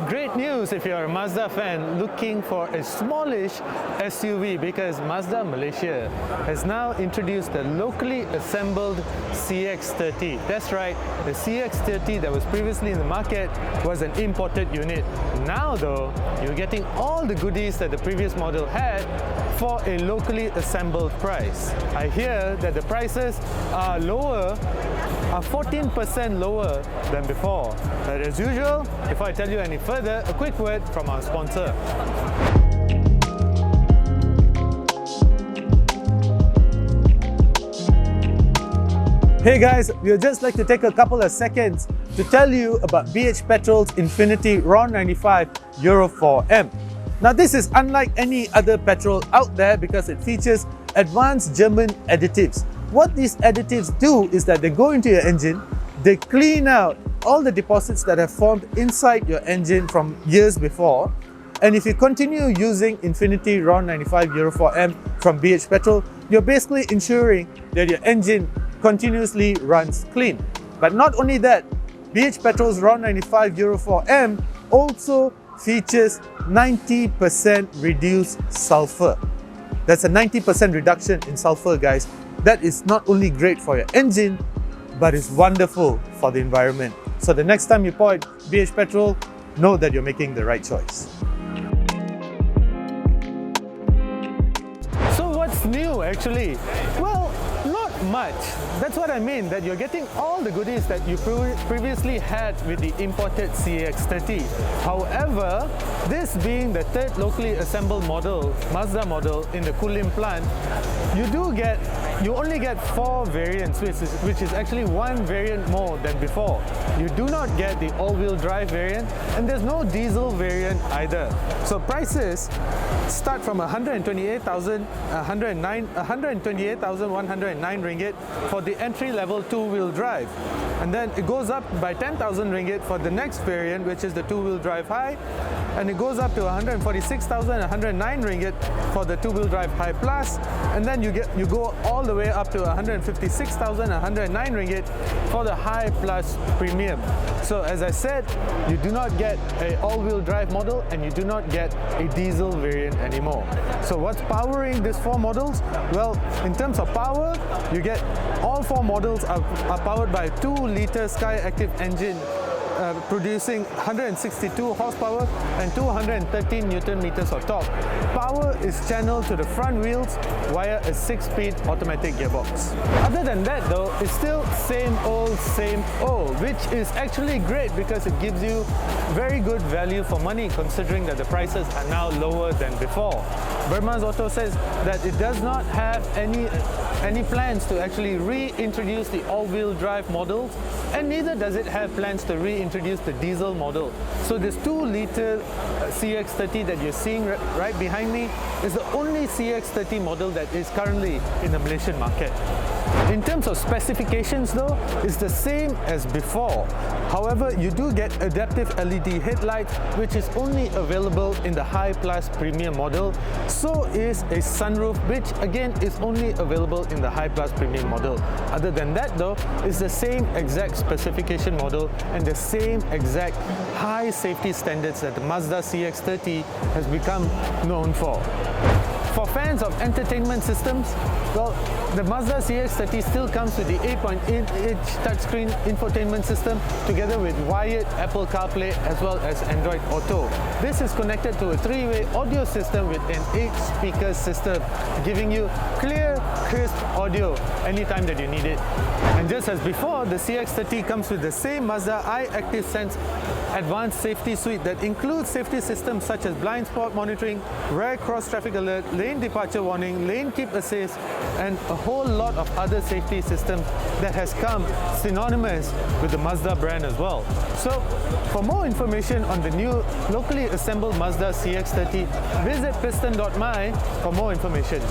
Great news if you're a Mazda fan looking for a smallish SUV, because Mazda Malaysia has now introduced the locally assembled CX-30. That's right, the CX-30 that was previously in the market was an imported unit. Now though, you're getting all the goodies that the previous model had for a locally assembled price. I hear that the prices are 14% lower than before. But as usual, before I tell you any further, a quick word from our sponsor. Hey guys, we would just like to take a couple of seconds to tell you about BH Petrol's Infinity RON 95 Euro 4M. Now this is unlike any other petrol out there because it features advanced German additives. What these additives do is that they go into your engine, they clean out all the deposits that have formed inside your engine from years before, and if you continue using Infinity RON 95 Euro 4M from BH Petrol, you're basically ensuring that your engine continuously runs clean. But not only that, BH Petrol's RON 95 Euro 4M also features 90% reduced sulfur. That's a 90% reduction in sulfur, guys. That is not only great for your engine, but it's wonderful for the environment. So the next time you pour BH Petrol, know that you're making the right choice. So what's new actually? Well, not much. That's what I mean, that you're getting all the goodies that you previously had with the imported CX-30. However, this being the third locally assembled model, Mazda model in the Kulim plant, you only get 4 variants, which is actually 1 variant more than before. You do not get the all-wheel drive variant, and there's no diesel variant either. So prices start from 128,109 ringgit for the entry-level 2-wheel drive, and then it goes up by 10,000 ringgit for the next variant, which is the 2-wheel drive high, and it goes up to 146,109 ringgit for the 2-wheel drive high plus, and then you go all the way up to 156,109 ringgit for the high plus premium. So as I said, you do not get an all-wheel drive model and you do not get a diesel variant anymore. So what's powering these 4 models? Well, in terms of power, you get all 4 models are powered by a 2-liter Sky-Activ engine, producing 162 horsepower and 213 Newton meters of torque. Power is channeled to the front wheels via a 6-speed automatic gearbox. Other than that though, it's still same old, which is actually great because it gives you very good value for money considering that the prices are now lower than before. Burmans Auto says that it does not have any plans to actually reintroduce the all-wheel drive models, and neither does it have plans to reintroduce the diesel model. So this 2-liter CX-30 that you're seeing right behind me is the only CX-30 model that is currently in the Malaysian market. In terms of specifications though, it's the same as before. However, you do get adaptive LED headlights, which is only available in the High Plus Premium model. So is a sunroof, which again is only available in the High Plus Premium model. Other than that though, it's the same exact specification model and the same exact high safety standards that the Mazda CX-30 has become known for. For fans of entertainment systems, well, the Mazda CX-30 still comes with the 8.8-inch touchscreen infotainment system together with wired Apple CarPlay as well as Android Auto. This is connected to a 3-way audio system with an 8-speaker system, giving you clear, crisp audio anytime that you need it. And just as before, the CX-30 comes with the same Mazda iActiv-Sense advanced safety suite that includes safety systems such as blind spot monitoring, rear cross traffic alert, lane departure warning, lane keep assist, and a whole lot of other safety systems that has come synonymous with the Mazda brand as well. So for more information on the new locally assembled Mazda CX-30, visit piston.my for more information.